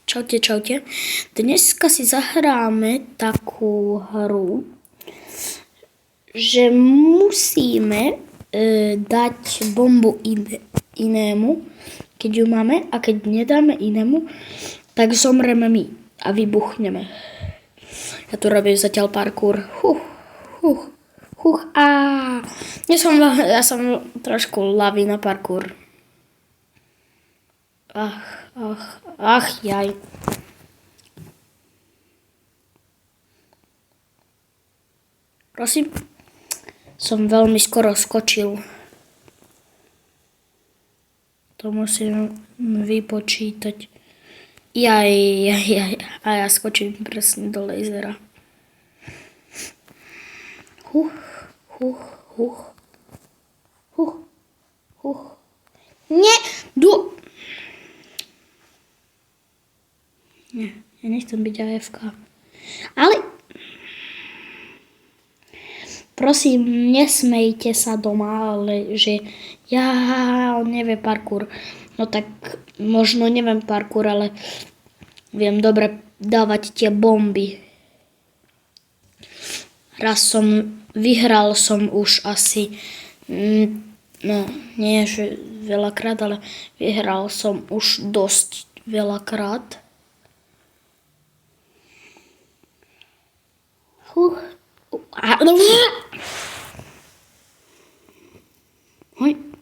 Čaute, čaute. Dneska si zahráme takú hru, že musíme dať bombu inému, keď ju máme, a keď nedáme inému, tak zomreme my a vybuchneme. Ja tu robím zatiaľ parkour. Ja som trošku lavý na parkour. Jaj. Prosím, som veľmi skoro skočil. To musím vypočítať. Jaj. A ja skočím presne do laserra. Nie, Nie, ja nechcem byť AFK. Ale prosím, nesmejte sa doma, ale že ja neviem parkour. No tak možno neviem parkour, ale viem dobre dávať tie bomby. Raz vyhral som už asi, no nie že veľakrát, ale vyhral som už dosť veľakrát.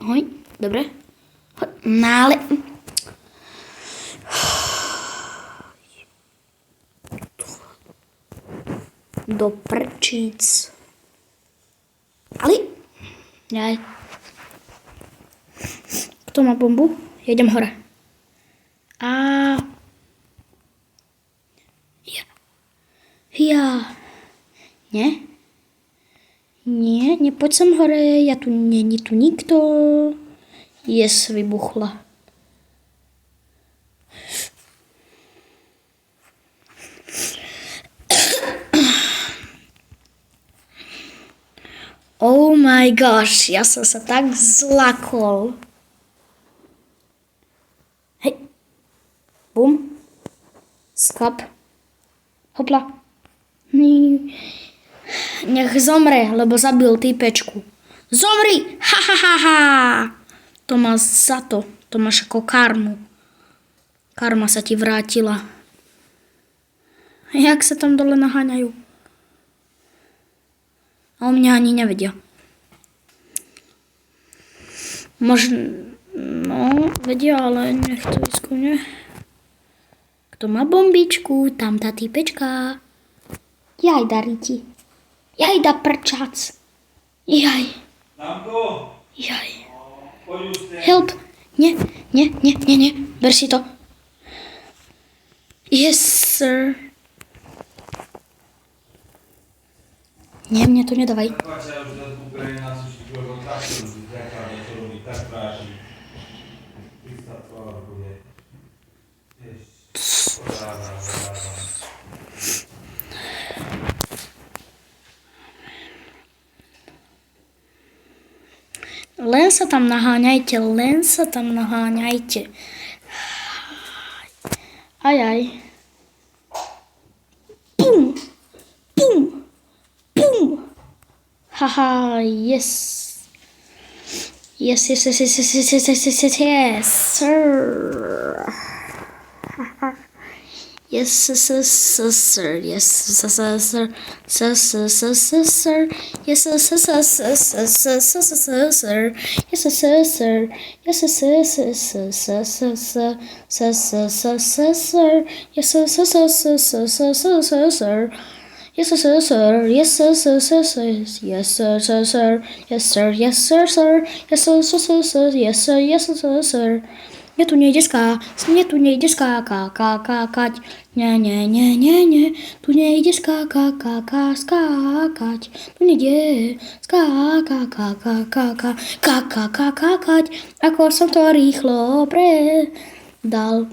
Hoj, dobre. Nále. Do prčíc. Ale. Jaj. Kto má bombu? Ja idem hore. Ja. Nie, nepoď sem hore, není tu nikto. Yes, vybuchla. Oh my gosh, ja som sa tak zlakol. Hej. Bum. Skap. Hopla. Nech zomre, lebo zabil týpečku. Zomri! Ha! To má za to. To máš ako karmu. Karma sa ti vrátila. Jak sa tam dole naháňajú? A o mňa ani nevedia. Možno, vedia, ale nechcú ísť ku mne. Kto má bombičku, tam tá týpečka. Jaj, Dariti. Jaj, da prčac. Jaj. Danko. Jaj. Poď už. Help. Nie. Ber si to. Yes, sir. Nie, mne to nedávaj. Patrz, ja už za Ukrajiny nás už tylko tak to ľudí, čo robí, tak práši. Prístav to bude. Podávam. Len sa tam naháňajte. Ajaj. Pum. Haha, yes. Yes, sir. Yes, sir. Yes, sir. Mne tu nejde skákať. Nie. Tu nejde skákať. Tu nejde skákať. Ako som to rýchlo predal.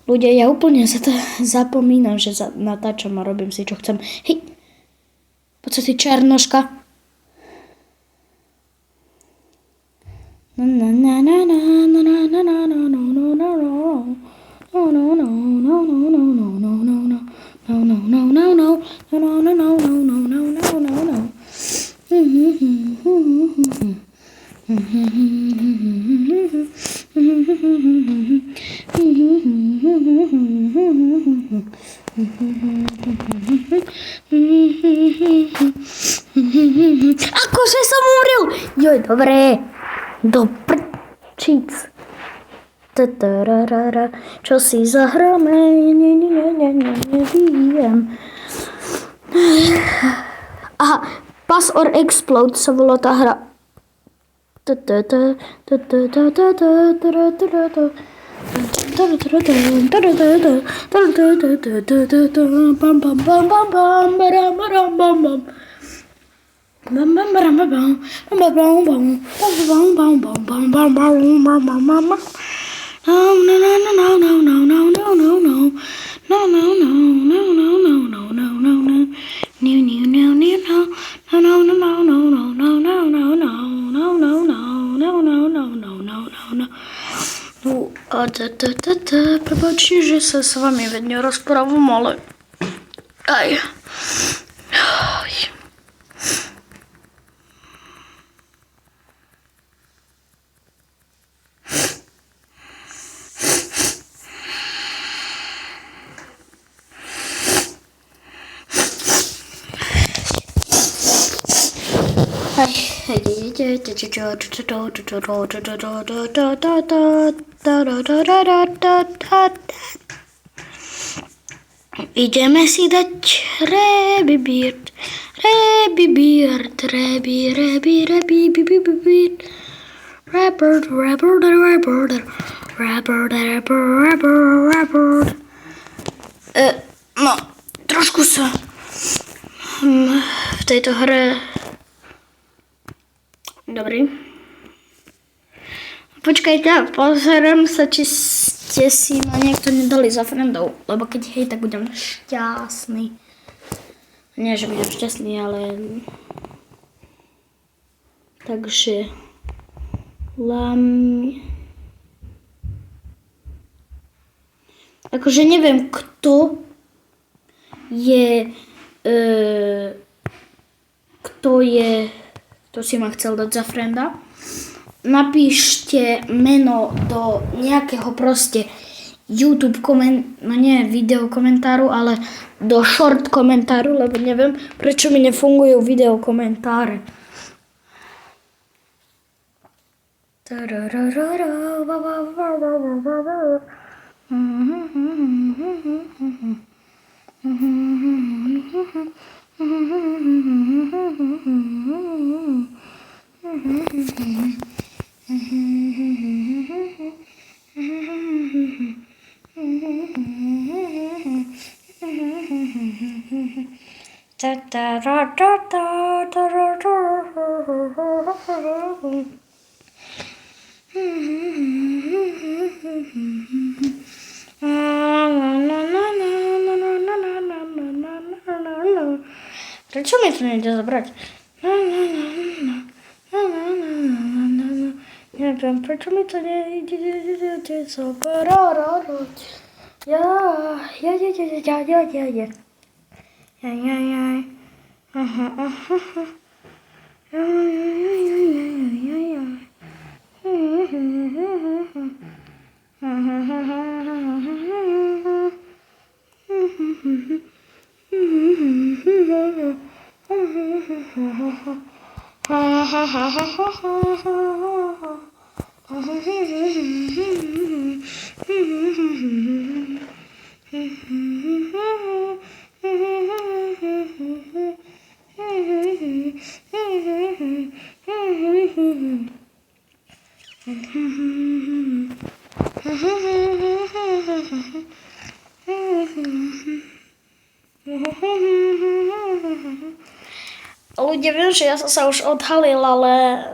Ľudia, ja úplne zapomínam, že natáčam a robím si, čo chcem. Hej, poď sa ty černoška. Akože som umrel! Joj, dobre. Do prčíc. Čo si zahráme? Neviem. Aha, Pass or Explode sa volá tá hra. Prepačte, že sa s vami vedne rozprávam, ale aj. Ideme si dať Rebirth. No, trošku sa v tejto hre. Dobrý. Počkajte, pozerám sa, či ste si ma niekto nedali za friendov, lebo keď hej, tak budem šťastný. Nie, že budem šťastný, ale... Takže... Akože neviem, kto je... Kto si ma chcel dať za frienda. Napíšte meno do nejakého proste YouTube no nie video komentáru, ale do short komentáru, lebo neviem, prečo mi nefungujú video komentáre. Prečo mi to nejde zabrať? Neviem, prečo mi to nejde zabrať. Ľudia, viem, že ja som sa už odhalil, ale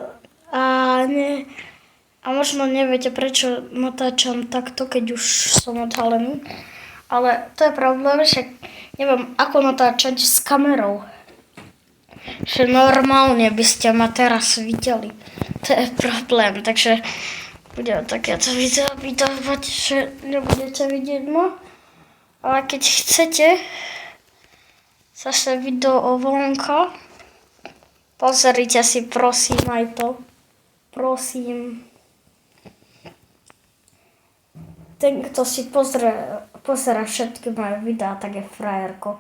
A možno neviete, prečo natáčam takto, keď už som odhalený. Ale to je problém, že neviem, ako natáčať s kamerou. Že normálne by ste ma teraz videli. To je problém, takže budem takéto video vydávať, že nebudete vidieť ma. Ale keď chcete zase video o vonka, pozrite si prosím aj to. Prosím. Ten, kto si pozera všetky moje videá, tak je frajerko.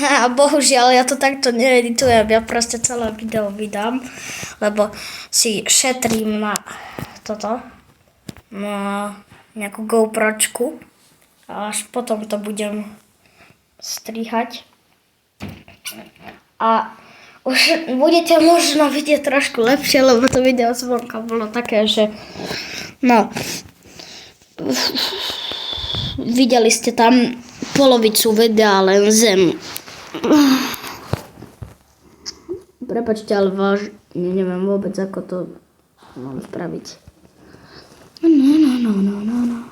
A bohužiaľ, ja to takto needitujem, ja proste celé video vydám, lebo si šetrím na toto, na nejakú GoPročku a až potom to budem strihať. A už budete možno vidieť trošku lepšie, lebo to video zvonka bolo také, že no, videli ste tam polovicu videa, len zem. Prepáčte, ale vážne neviem vôbec, ako to mám spraviť. No.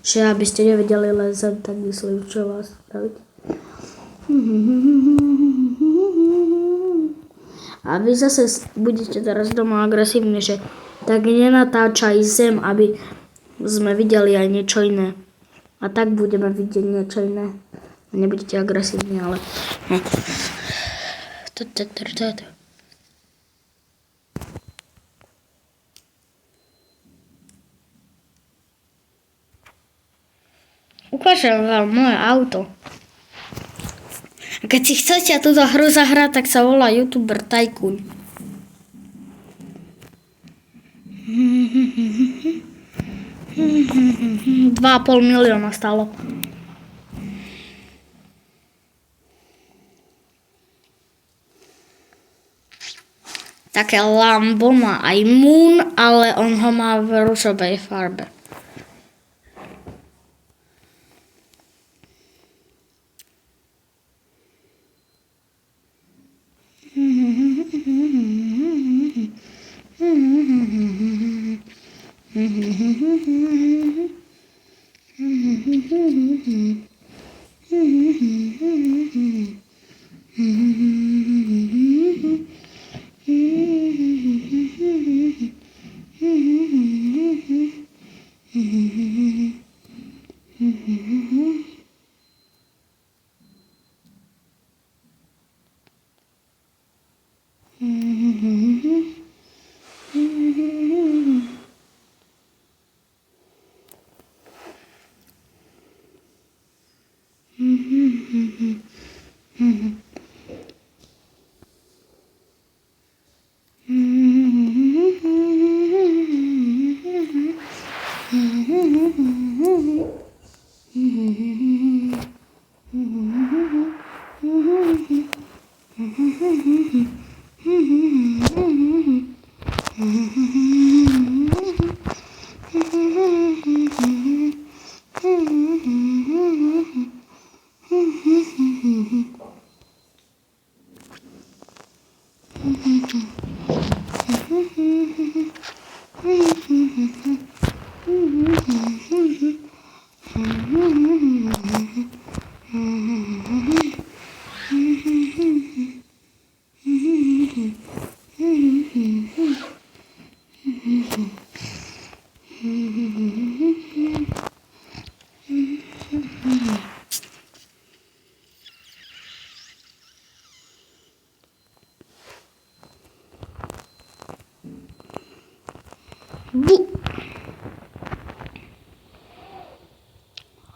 Že aby ste nevedeli len zem, tak myslím, čo vás spraviť. A vy zase budete teraz doma agresívni, že tak nenatáčaj zem, aby sme videli aj niečo iné. A tak budeme vidieť niečo iné. Nebudete agresívni, ale... Ukážem vám moje auto. A keď si chcete túto hru zahrať, tak sa volá YouTuber Tycoon. $2,5 milióna stálo. Také Lambo má aj Moon, ale on ho má v ružovej farbe.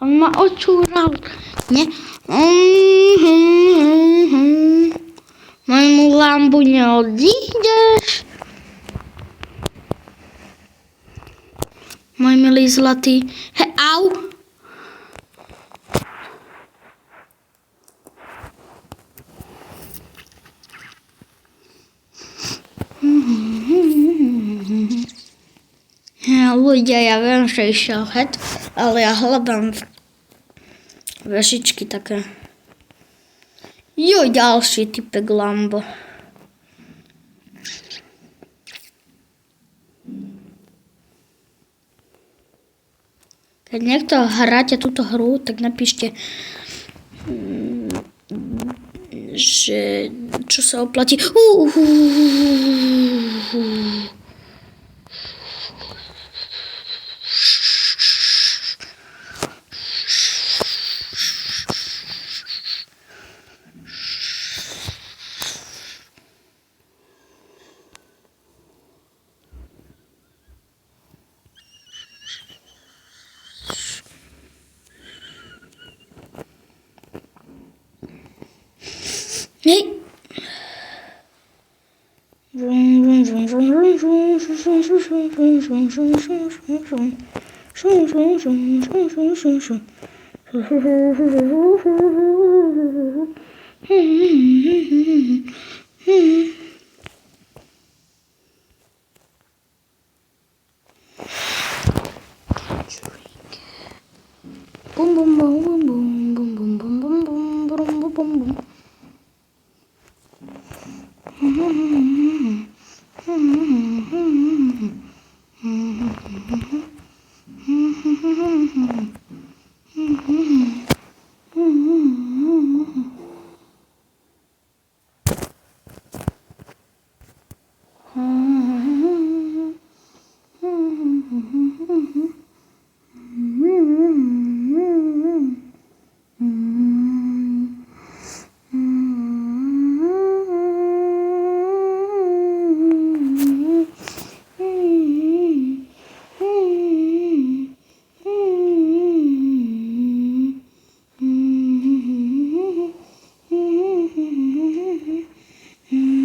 On ma očúral. Nie? Môjmu Lambu neodídeš. Môj milý zlatý. Au! Ľudia, ja viem, že išiel het, ale ja hľadám vešičky také. Jo, ďalší typek Lambo. Keď niekto hráte túto hru, tak napíšte, že čo sa oplatí. Hej. Bum bum bum bum bum bum bum bum bum bum bum bum bum.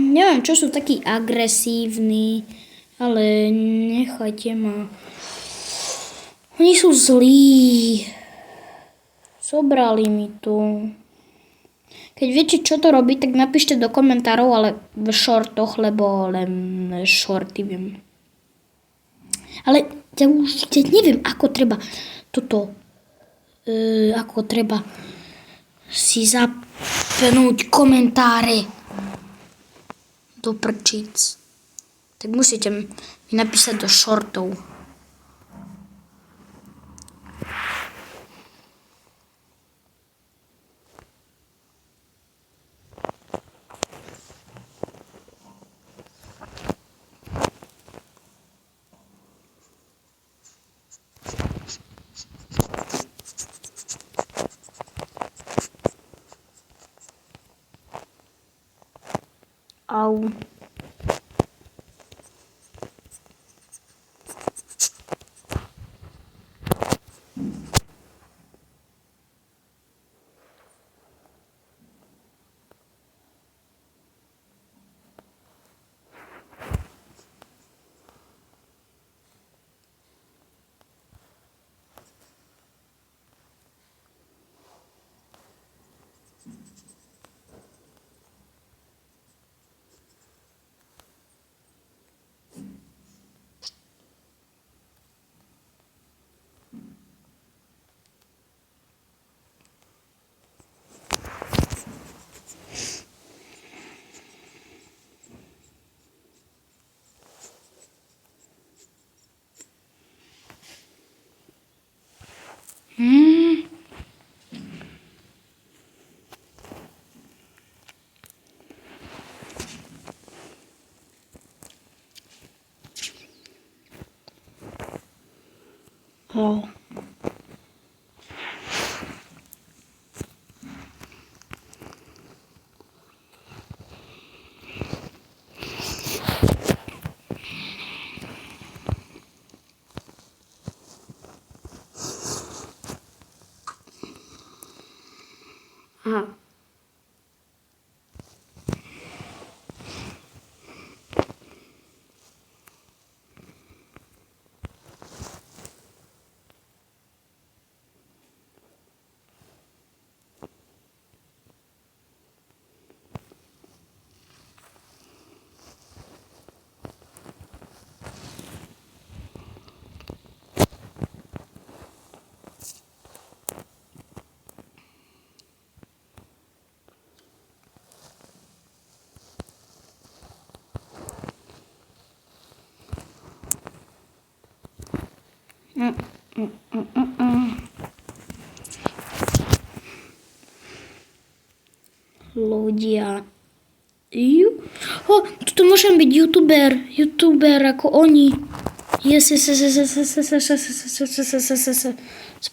Neviem, čo sú takí agresívni, ale nechajte ma. Oni sú zlí. Zobrali mi to. Keď viete, čo to robí, tak napíšte do komentárov, ale v shortoch, lebo len shorty viem. Ale ja už neviem, ako treba toto, ako treba si zapnúť komentáre do prčíc. Tak musíte mi napísať do shortov. Au. Au. Aha. ľudia. Tu môžem byť youtuber ako oni.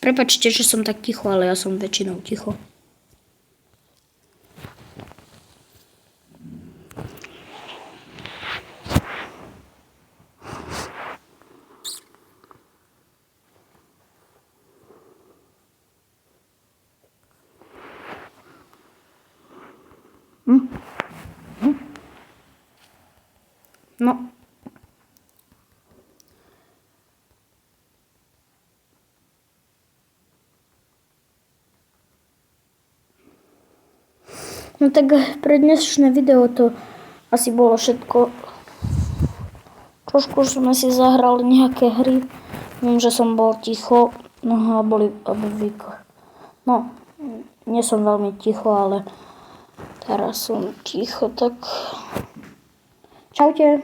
Prepačte, že som tak ticho, ale ja som väčšinou ticho. No. No tak pre dnešné video to asi bolo všetko. Trošku sme si zahrali nejaké hry. Viem, že som bol ticho. No a boli obvykle. No, nie som veľmi ticho, ale teraz som ticho, tak čaute.